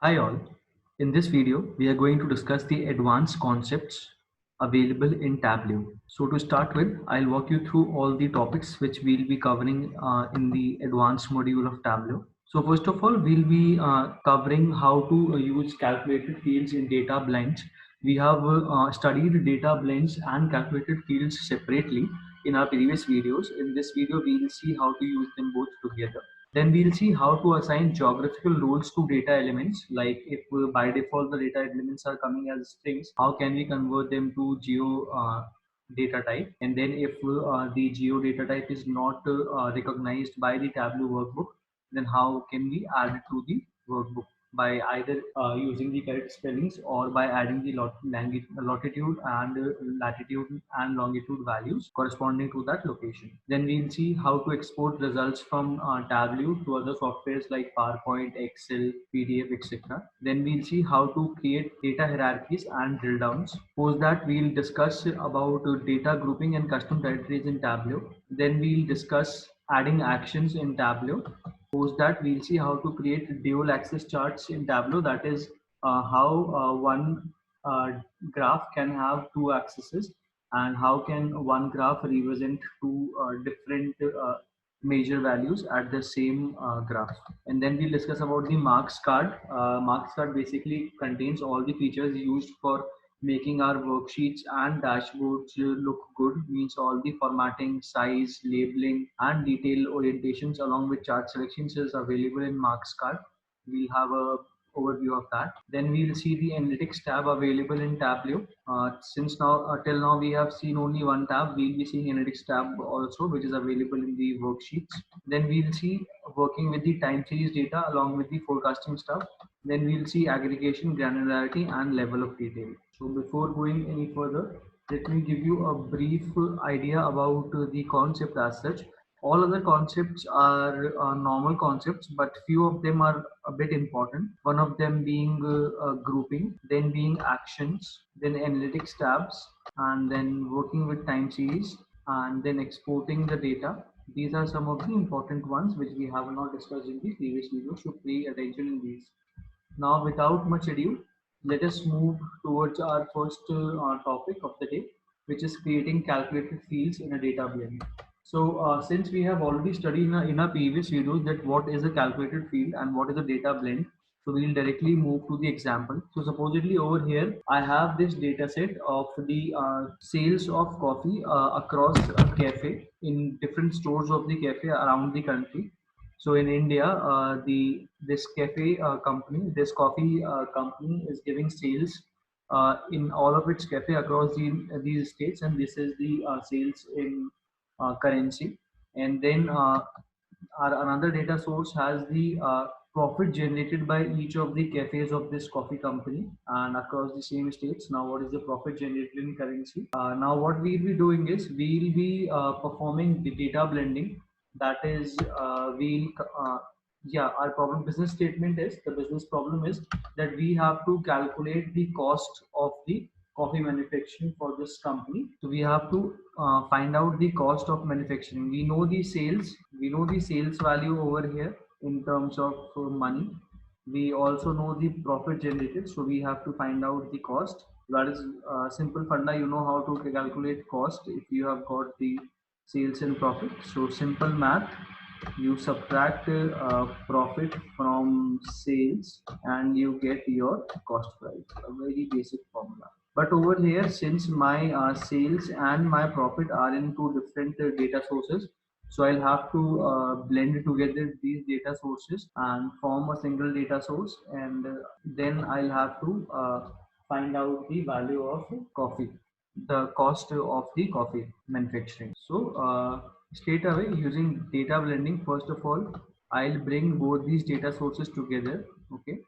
Hi all. In this video, we are going to discuss the advanced concepts available in Tableau. So to start with, I'll walk you through all the topics which we'll be covering in the advanced module of Tableau. So first of all, we'll be covering how to use calculated fields in data blends. We have studied data blends and calculated fields separately in our previous videos. In this video, we'll see how to use them both together. Then we'll see how to assign geographical roles to data elements. Like if by default the data elements are coming as strings, how can we convert them to geo data type? And then if the geo data type is not recognized by the Tableau workbook, then how can we add it to the workbook by either using the correct spellings or by adding the latitude and latitude and longitude values corresponding to that location. Then we'll see how to export results from Tableau to other softwares like PowerPoint, Excel, PDF, etc. Then we'll see how to create data hierarchies and drill downs. Post that, we'll discuss about data grouping and custom directories in Tableau. Then we'll discuss adding actions in Tableau. Post that, we'll see how to create dual axis charts in Tableau. That is how one graph can have two axes, and how can one graph represent two different major values at the same graph. And then we'll discuss about the marks card. Marks card basically contains all the features used for making our worksheets and dashboards look good. Means all the formatting, size, labeling and detail orientations along with chart selections is available in marks card. We'll have a overview of that. Then we'll see the analytics tab available in Tableau. Since now till now we have seen only one tab, we'll be seeing analytics tab also, which is available in the worksheets. Then we'll see working with the time series data along with the forecasting stuff. Then we'll see aggregation, granularity and level of detail. So before going any further, let me give you a brief idea about the concept as such. All other concepts are normal concepts, but few of them are a bit important. One of them being grouping, then being actions, then analytics tabs, and then working with time series, and then exporting the data. These are some of the important ones which we have not discussed in the previous video, so pay attention in these. Now, without much ado, let us move towards our first topic of the day, which is creating calculated fields in a data blend. So, since we have already studied in our previous videos that what is a calculated field and what is a data blend, so we'll directly move to the example. So, supposedly over here, I have this data set of the sales of coffee across a cafe in different stores of the cafe around the country. So in India, this cafe company, this coffee company is giving sales in all of its cafe across these states, and this is the sales in currency. And then our another data source has the profit generated by each of the cafes of this coffee company and across the same states. Now, what is the profit generated in currency? Now, what we'll be doing is we'll be performing the data blending. That is, we'll yeah, our problem business statement is the business problem is that we have to calculate the cost of the coffee manufacturing for this company. So we have to find out the cost of manufacturing. We know the sales value over here in terms of money. We also know the profit generated, so we have to find out the cost. That is simple funda. You know how to calculate cost if you have got the sales and profit. So simple math, you subtract profit from sales and you get your cost price, a very basic formula. But over here, since my sales and my profit are in two different data sources, so I'll have to blend together these data sources and form a single data source, and then I'll have to find out the value of coffee, the cost of the coffee manufacturing. So straight away using data blending, first of all, I'll bring both these data sources together, okay,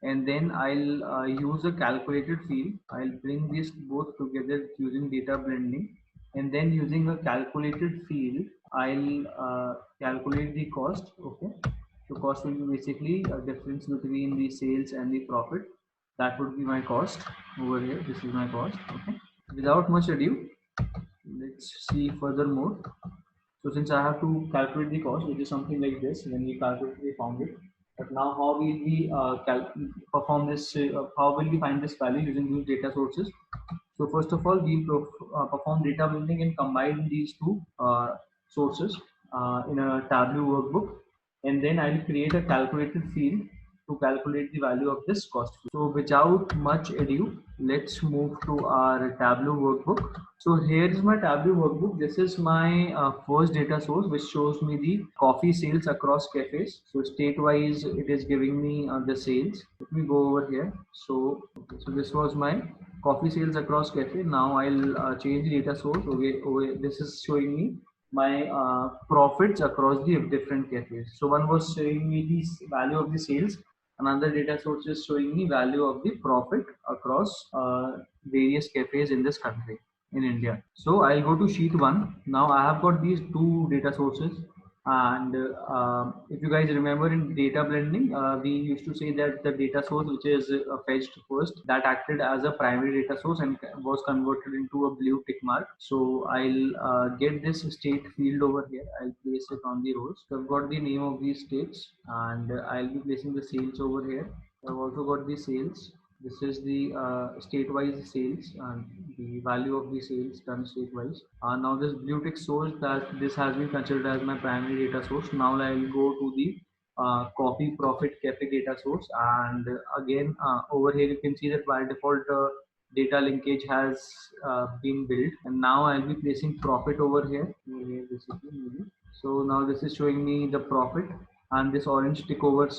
and then I'll use a calculated field. I'll bring these both together using data blending, and then using a calculated field, I'll calculate the cost, okay. So cost will be basically a difference between the sales and the profit. That would be my cost over here. This is my cost, okay. Without much ado, let's see furthermore. So since I have to calculate the cost, which is something like this, when we calculate the formula, But now how will we perform this, how will we find this value using these data sources? So first of all, we perform data blending and combine these two sources in a Tableau workbook, and then I will create a calculated field to calculate the value of this cost. So without much ado, let's move to our Tableau workbook. So here is my Tableau workbook. This is my first data source, which shows me the coffee sales across cafes. So state-wise, it is giving me the sales. Let me go over here. So this was my coffee sales across cafe. Now I'll change the data source. Okay, this is showing me my profits across the different cafes. So one was showing me the value of the sales. Another data source is showing me value of the profit across various cafes in this country, in India. So I'll go to sheet one. Now I have got these two data sources, and if you guys remember in data blending, we used to say that the data source which is fetched first, that acted as a primary data source and was converted into a blue tick mark. So I'll get this state field over here. I'll place it on the rows. So I've got the name of these states, and I'll be placing the sales over here. I've also got the sales. This is the state-wise sales and the value of the sales done state-wise. Now this blue tick shows that this has been considered as my primary data source. Now I'll go to the coffee profit cafe data source, and again over here you can see that by default data linkage has been built, and now I'll be placing profit over here. So now this is showing me the profit, and this orange tick over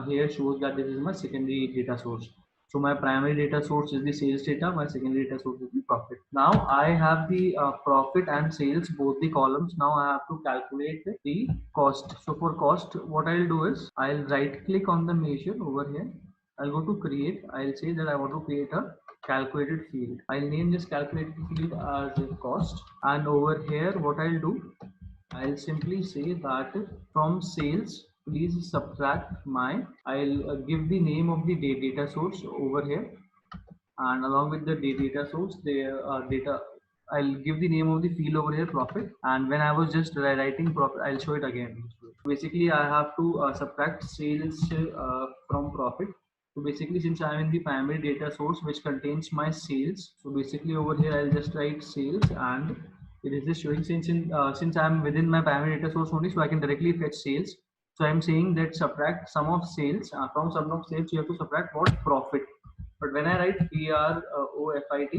here shows that this is my secondary data source. So my primary data source is the sales data, my secondary data source is the profit. Now I have the profit and sales, both the columns. Now I have to calculate the cost. So for cost, what I'll do is I'll right click on the measure over here. I'll go to create. I'll say that I want to create a calculated field. I'll name this calculated field as cost. And over here, what I'll do, I'll simply say that from sales, please subtract my, I'll give the name of the data source over here, and along with the data source, the data, I'll give the name of the field over here, profit. And when I was just writing profit, I'll show it again. Basically, I have to subtract sales from profit. So basically, since I'm in the primary data source which contains my sales, so basically over here I'll just write sales, and it is just showing since I'm within my primary data source only, so I can directly fetch sales. So I'm saying that subtract sum of sales from sum of sales. You have to subtract what? Profit. But when I write PROFIT,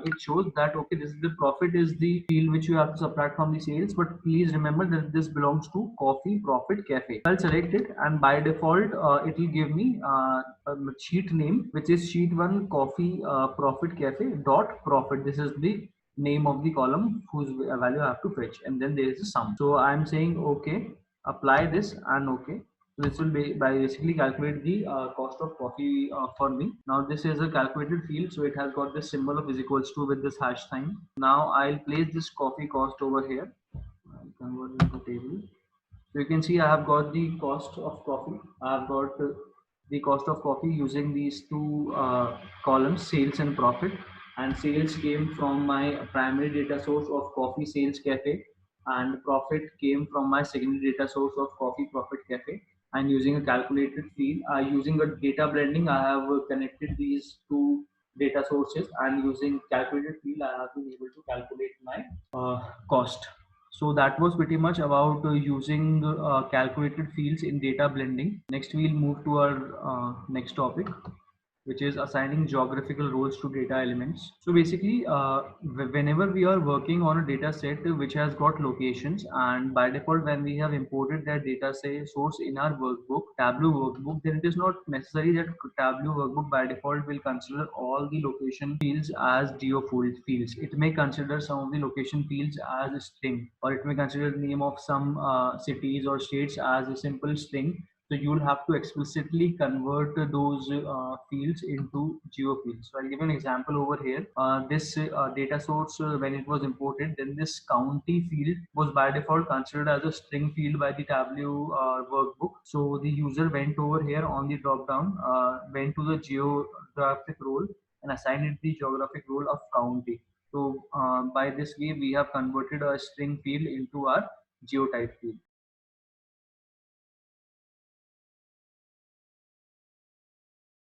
it shows that okay, this is the profit is the field which you have to subtract from the sales. But please remember that this belongs to coffee profit cafe. I'll select it, and by default, it will give me a sheet name, which is sheet one coffee profit cafe dot profit. This is the name of the column whose value I have to fetch, and then there is a sum. So I'm saying okay, apply this and okay. So this will be basically calculate the cost of coffee for me. Now this is a calculated field, so it has got this symbol of is equals to with this hash sign. Now I'll place this coffee cost over here. I'll convert it into table. So you can see I have got the cost of coffee. I have got the cost of coffee using these two columns, sales and profit. And sales came from my primary data source of coffee sales cafe, and profit came from my secondary data source of coffee profit cafe. And using a calculated field, using a data blending, I have connected these two data sources, and using calculated field, I have been able to calculate my cost. So that was pretty much about using calculated fields in data blending. Next, we'll move to our next topic, which is assigning geographical roles to data elements. So basically, whenever we are working on a data set which has got locations, and by default, when we have imported that data set source in our workbook, Tableau workbook, then it is not necessary that Tableau workbook by default will consider all the location fields as geo fields. It may consider some of the location fields as a string, or it may consider the name of some cities or states as a simple string. So you will have to explicitly convert those fields into geo fields. So I'll give an example over here. This data source, when it was imported, then this county field was by default considered as a string field by the Tableau workbook. So the user went over here on the drop down, went to the geographic role and assigned it the geographic role of county. So by this way, we have converted a string field into our geotype field.